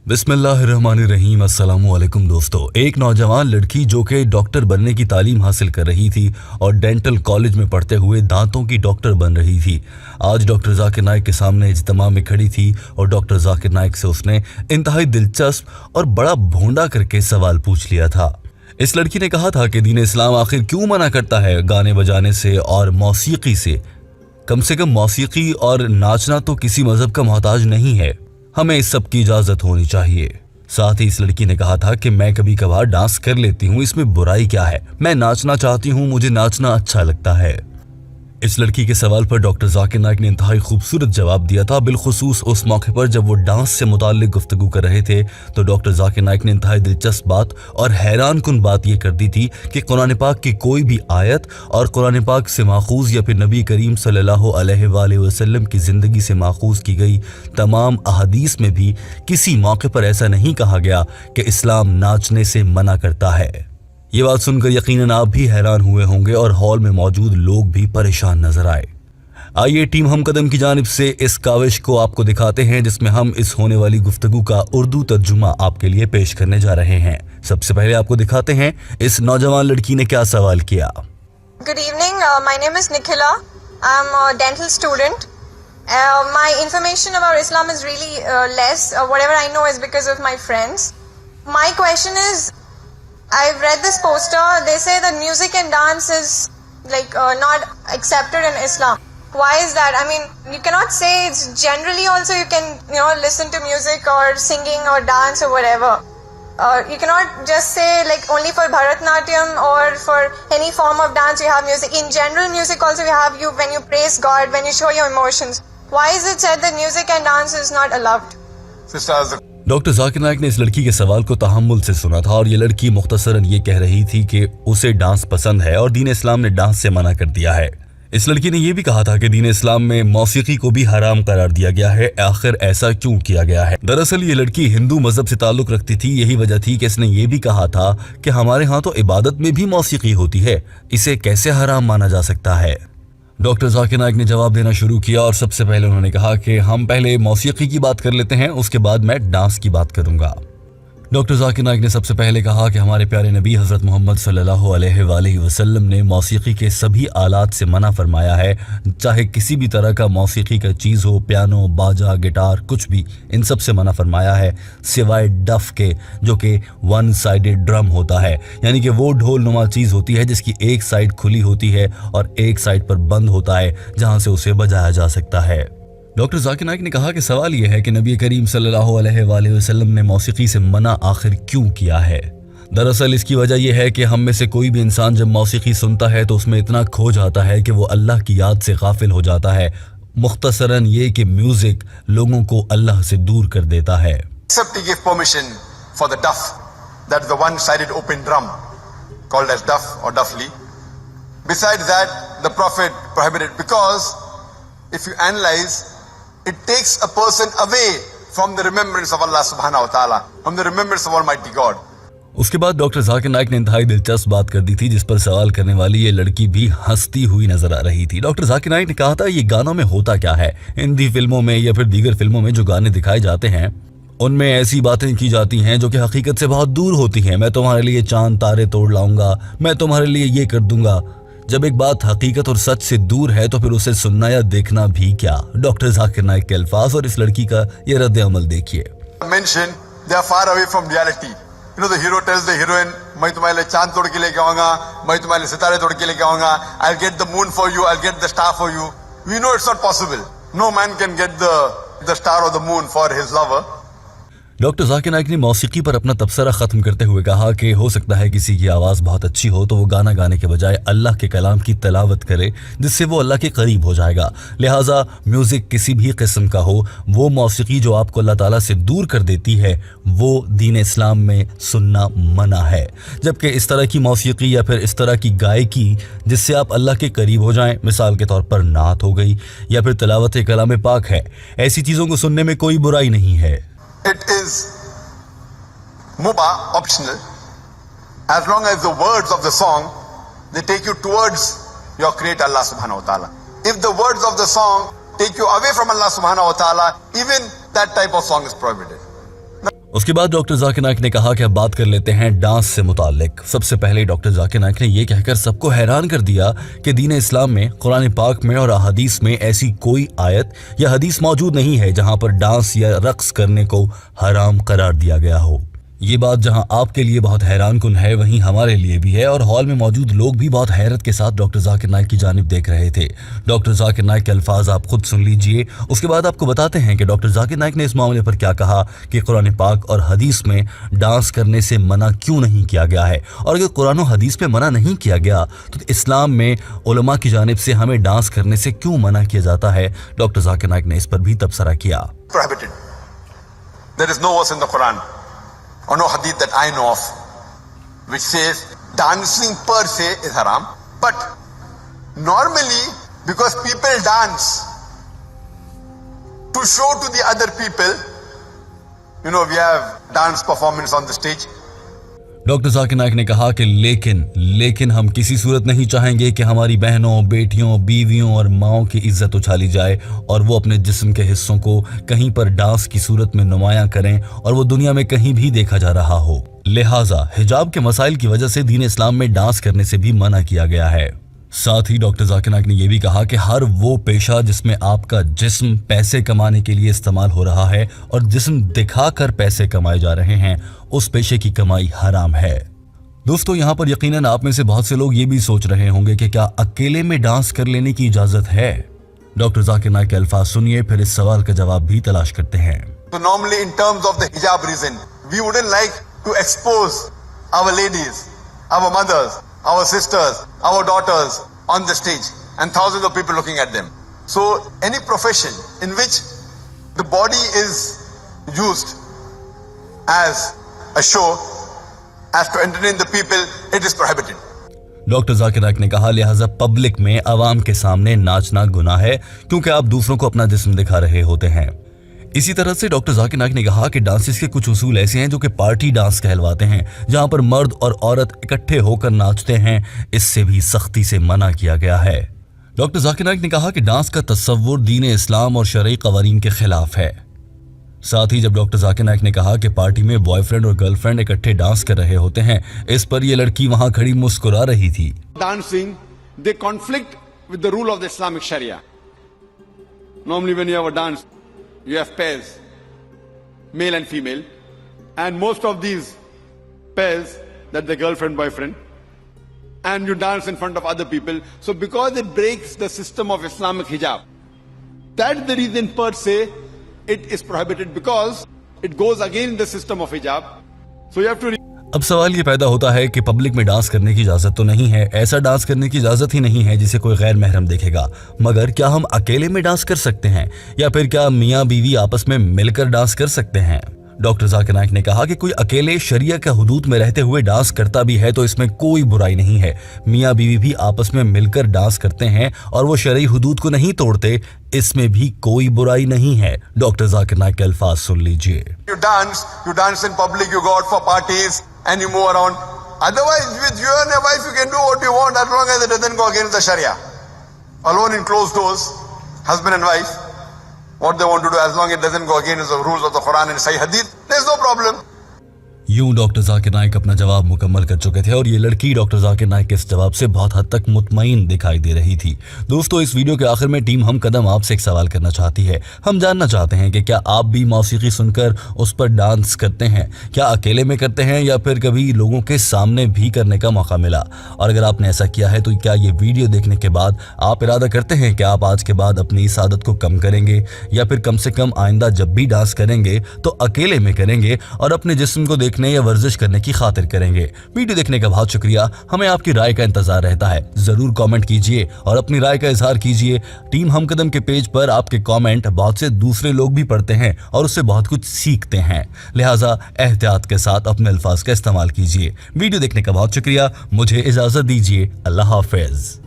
बिस्मिल्लाहिर्रहमानिर्रहीम। अस्सलामु अलैकुम दोस्तों। एक नौजवान लड़की जो कि डॉक्टर बनने की तालीम हासिल कर रही थी और डेंटल कॉलेज में पढ़ते हुए दांतों की डॉक्टर बन रही थी, आज डॉक्टर जाकिर नाइक के सामने इज्तिमा में खड़ी थी और डॉक्टर जाकिर नाइक से उसने इंतहाई दिलचस्प और बड़ा भोंडा करके सवाल पूछ लिया था। इस लड़की ने कहा था कि दीन इस्लाम आखिर क्यों मना करता है गाने बजाने से और मौसीकी से। कम से कम मौसीकी और नाचना तो किसी मजहब का मोहताज नहीं है, हमें इस सब की इजाजत होनी चाहिए। साथ ही इस लड़की ने कहा था कि मैं कभी कभार डांस कर लेती हूँ, इसमें बुराई क्या है, मैं नाचना चाहती हूँ, मुझे नाचना अच्छा लगता है। इस लड़की के सवाल पर डॉक्टर जाकिर नाइक ने इंतहाई खूबसूरत जवाब दिया था। बिलखुसूस उस मौके पर जब वो डांस से मुताल्लिक गुफ्तगू कर रहे थे तो डॉक्टर जाकिर नाइक ने इंतहाई दिलचस्प बात और हैरान कुन बात ये कर दी थी कि कुरान पाक की कोई भी आयत और कुरान पाक से माखूज या फिर नबी करीम सल्लल्लाहु अलैहि वसल्लम की ज़िंदगी से माखूज की गई तमाम अहादीस में भी किसी मौके पर ऐसा नहीं कहा गया कि इस्लाम नाचने से मना करता है। ये बात सुनकर यकीनन आप भी हैरान हुए होंगे और हॉल में मौजूद लोग भी परेशान नजर आए। आइए टीम हम कदम की जानिब से इस काविश को आपको दिखाते हैं जिसमें हम इस होने वाली गुफ्तगू का उर्दू तर्जुमा आपके लिए पेश करने जा रहे हैं। सबसे पहले आपको दिखाते हैं इस नौजवान लड़की ने क्या सवाल किया। Good evening, my name is Nikhila. I'm a dental student. My information about Islam is really less. Whatever I know is because of my friends. My question is, I've read this poster. They say that music and dance is not accepted in Islam. Why is that? I mean, you cannot say it's generally also you can listen to music or singing or dance or whatever. You cannot just say only for Bharatnatyam or for any form of dance you have music. In general music also you have when you praise God, when you show your emotions. Why is it said that music and dance is not allowed? Sisters, doctor Zakir Naik ने इस लड़की के सवाल को तहम्मुल से सुना था और ये लड़की मुख्तसरन ये कह रही थी कि उसे डांस पसंद है और दीन इस्लाम ने डांस से मना कर दिया है। इस लड़की ने यह भी कहा था कि दीन इस्लाम में मौसीकी को भी हराम करार दिया गया है। आखिर ऐसा क्यों किया गया है? दरअसल ये लड़की हिंदू मजहब से ताल्लुक रखती थी, यही वजह थी कि इसने ये भी कहा था कि हमारे यहाँ तो इबादत में भी मौसीकी होती है, इसे कैसे हराम माना जा सकता है। डॉक्टर जाकिर नाइक ने जवाब देना शुरू किया और सबसे पहले उन्होंने कहा कि हम पहले मौसीकी की बात कर लेते हैं, उसके बाद मैं डांस की बात करूंगा। डॉक्टर जाकिर नाइक ने सबसे पहले कहा कि हमारे प्यारे नबी हज़रत मोहम्मद सल्लल्लाहु अलैहि वसल्लम ने मौसीकी के सभी आलात से मना फरमाया है, चाहे किसी भी तरह का मौसीकी का चीज़ हो, पियानो, बाजा, गिटार, कुछ भी, इन सब से मना फरमाया है सिवाय डफ के जो कि वन साइडेड ड्रम होता है, यानी कि वो ढोल नुमा चीज़ होती है जिसकी एक साइड खुली होती है और एक साइड पर बंद होता है जहाँ से उसे बजाया जा सकता है। डॉक्टर जाकिर नाइक ने कहा कि सवाल यह है कि नबी करीम सल्लल्लाहु अलैहि वसल्लम ने मौसीकी से मना आखिर क्यों किया है। दरअसल इसकी वजह यह है कि हम में से कोई भी इंसान जब मौसीकी सुनता है तो उसमें इतना खो जाता है कि वो अल्लाह की याद से गाफिल हो जाता है। मुख्तसरन ये कि म्यूजिक लोगों को अल्लाह से दूर कर देता है। except he gave permission for the duff, that is the one-sided open drum called as duff or duffli. Besides that, the Prophet prohibited because if you analyze, it takes a person away from the remembrance of Allah subhanahu wa ta'ala, from the remembrance of Almighty God. उसके बाद doctor Zakir Naik ने इंतहाई दिलचस्प बात कर दी थी जिस पर सवाल करने वाली ये लड़की भी हंसती हुई नजर आ रही थी। डॉक्टर जाकिर नाइक ने कहा था ये गानों में होता क्या है, हिंदी फिल्मों में या फिर दीगर फिल्मों में जो गाने दिखाए जाते हैं उनमें ऐसी बातें की जाती हैं जो कि हकीकत से बहुत दूर होती हैं। मैं तुम्हारे लिए चांद तारे तोड़ लाऊंगा, मैं तुम्हारे लिए ये कर दूंगा। जब एक बात हकीकत और सच से दूर है तो फिर उसे सुनना या देखना भी क्या। डॉक्टर जाकिर नाइक के अल्फाज और इस लड़की का ये रद्द अमल देखिए। Mention they are far away from reality. You know, the hero tells the heroine, मैं तुम्हारे लिए चांद तोड़ के लेके आऊंगा, मैं तुम्हारे लिए सितारे तोड़ के लेके आऊंगा, I'll get the moon for you, I'll get the star for you. We know it's not possible. No man can get the star or the moon for his lover. Doctor Zakir Naik ने मौसीकी पर अपना तबसरा ख़त्म करते हुए कहा कि हो सकता है किसी की आवाज़ बहुत अच्छी हो तो वो गाना गाने के बजाय अल्लाह के कलाम की तलावत करे जिससे वो अल्लाह के करीब हो जाएगा। लिहाजा म्यूज़िक किसी भी किस्म का हो, वो मौसीकी जो आपको अल्लाह ताला से दूर कर देती है वो दीन इस्लाम में सुनना मना है। जबकि इस तरह की मौसीकी या फिर इस तरह की गायकी जिससे आप अल्लाह के करीब हो जाएं, मिसाल के तौर पर नात हो गई या फिर तलावत कलाम पाक है, ऐसी चीज़ों को सुनने में कोई बुराई नहीं है। It is mubah, optional, as long as the words of the song they take you towards your creator Allah subhanahu wa ta'ala. If the words of the song take you away from Allah subhanahu wa ta'ala, even that type of song is prohibited. उसके बाद doctor Zakir Naik ने कहा कि अब बात कर लेते हैं डांस से मुतालिक। सबसे पहले डॉक्टर जाकिर नाइक ने यह कहकर सबको हैरान कर दिया कि दीन इस्लाम में, कुरान पाक में और अहादीस में ऐसी कोई आयत या हदीस मौजूद नहीं है जहां पर डांस या रक्स करने को हराम करार दिया गया हो। ये बात जहां आपके लिए बहुत हैरान कुन है, वहीं हमारे लिए भी है, और हॉल में मौजूद लोग भी बहुत हैरत के साथ डॉक्टर जाकिर नाइक की जानिब देख रहे थे। डॉक्टर जाकिर नाइक के अल्फाज आप खुद सुन लीजिए, उसके बाद आपको बताते हैं कि डॉक्टर जाकिर नाइक ने इस मामले पर क्या कहा कि कुरान पाक और हदीस में डांस करने से मना क्यों नहीं किया गया है, और अगर कुरान और हदीस में मना नहीं किया गया तो इस्लाम में उलमा की जानिब से हमें डांस करने से क्यों मना किया जाता है। डॉक्टर जाकिर नाइक ने इस पर भी तबसरा किया। There is no verse in the Quran or no hadith that I know of which says dancing per se is haram, but normally because people dance to show to the other people, we have dance performance on the stage. Doctor Zakir Naik ने कहा कि लेकिन हम किसी सूरत नहीं चाहेंगे कि हमारी बहनों, बेटियों, बीवियों और माओं की इज्जत उछाली जाए और वो अपने जिस्म के हिस्सों को कहीं पर डांस की सूरत में नुमायां करें और वो दुनिया में कहीं भी देखा जा रहा हो। लिहाजा हिजाब के मसाइल की वजह से दीन इस्लाम में डांस करने से भी मना किया गया है। साथ ही डॉक्टर जाकिर नाइक ने यह भी कहा कि हर वो पेशा जिसमें आपका जिस्म पैसे कमाने के लिए इस्तेमाल हो रहा है और जिस्म दिखाकर पैसे कमाए जा रहे हैं, उस पेशे की कमाई हराम है। दोस्तों, यहाँ पर यकीनन आप में से बहुत से लोग ये भी सोच रहे होंगे कि क्या अकेले में डांस कर लेने की इजाजत है। डॉक्टर जाकिर नाइक के अल्फाज सुनिए, फिर इस सवाल का जवाब भी तलाश करते हैं। So normally in terms of the hijab reason, we wouldn't like to expose our ladies, our mothers, our sisters, our daughters on the stage and thousands of people looking at them. So any profession in which the body is used as a show, as to entertain the people, it is prohibited. Doctor Zakir Naik ने कहा लिहाजा public में अवाम के सामने नाचना गुनाह है, क्योंकि आप दूसरों को अपना जिस्म दिखा रहे होते हैं। इसी तरह से डॉक्टर जाकिर नाइक ने कहा कि डांसेस के कुछ उसूल ऐसे हैं जो कि पार्टी डांस कहलवाते हैं, जहां पर मर्द और औरत इकट्ठे होकर नाचते हैं, इससे भी सख्ती से मना किया गया है। डॉक्टर जाकिर नाइक ने कहा कि डांस का तस्वुर दीन इस्लाम और शरई कवानीन के खिलाफ है। साथ ही जब डॉक्टर जाकिर नाइक ने कहा कि पार्टी में बॉयफ्रेंड और गर्लफ्रेंड इकट्ठे डांस कर रहे होते हैं, इस पर यह लड़की वहां खड़ी मुस्कुरा रही थी। Dancing, they conflict with the rule of the Islamic Sharia. Normally when you have a dance, you have pairs, male and female, and most of these pairs, that the girlfriend, boyfriend, and you dance in front of other people. So because it breaks the system of Islamic hijab, that's the reason per se it is prohibited, because it goes against the system of hijab. So you have to अब सवाल ये पैदा होता है कि public में dance करने की इजाजत तो नहीं है, ऐसा डांस करने की इजाजत ही नहीं है जिसे कोई गैर महरम देखेगा, मगर क्या हम अकेले में डांस कर सकते हैं, या फिर क्या मियाँ बीवी आपस में मिलकर डांस कर सकते हैं। डॉक्टर जाकिर नाइक ने कहा कि कोई अकेले शरिया के हुदूद में रहते हुए डांस करता भी है तो इसमें कोई बुराई नहीं है। मियाँ बीवी भी आपस में मिलकर डांस करते हैं और वो शरई हुदूद को नहीं तोड़ते, इसमें भी कोई बुराई नहीं है। डॉक्टर जाकिर नाइक के अल्फाज सुन लीजिए। You dance in public, you go out for parties and you move around. Otherwise, with you and your wife, you can do what you want as long as it doesn't go against the Sharia. Alone in closed doors, husband and wife, what they want to do, as long as it doesn't go against the rules of the Quran and Sahih Hadith, there's no problem. यूं doctor Zakir Naik अपना जवाब मुकम्मल कर चुके थे और ये लड़की डॉक्टर जाकिर नाइक के इस जवाब से बहुत हद तक मुतमईन दिखाई दे रही थी। दोस्तों, इस वीडियो के आखिर में टीम हम कदम आपसे एक सवाल करना चाहती है। हम जानना चाहते हैं कि क्या आप भी मौसीकी सुनकर उस पर डांस करते हैं, क्या अकेले में करते हैं या फिर कभी लोगों के सामने भी करने का मौका मिला, और अगर आपने ऐसा किया है तो क्या ये वीडियो देखने के बाद आप इरादा करते हैं कि आप आज के बाद अपनी इस आदत को कम करेंगे, या फिर कम से कम आइंदा जब भी डांस करेंगे तो अकेले में करेंगे और अपने जिस्म को देखने या वर्जिश करने की खातिर करेंगे। वीडियो देखने का बहुत शुक्रिया। हमें आपकी राय का इंतजार रहता है, जरूर कमेंट कीजिए और अपनी राय का इजहार कीजिए। टीम हम कदम के पेज पर आपके कमेंट बहुत से दूसरे लोग भी पढ़ते हैं और उससे बहुत कुछ सीखते हैं, लिहाजा एहतियात के साथ अपने अल्फाज का इस्तेमाल कीजिए। वीडियो देखने का बहुत शुक्रिया। मुझे इजाजत दीजिए। अल्लाह हाफिज।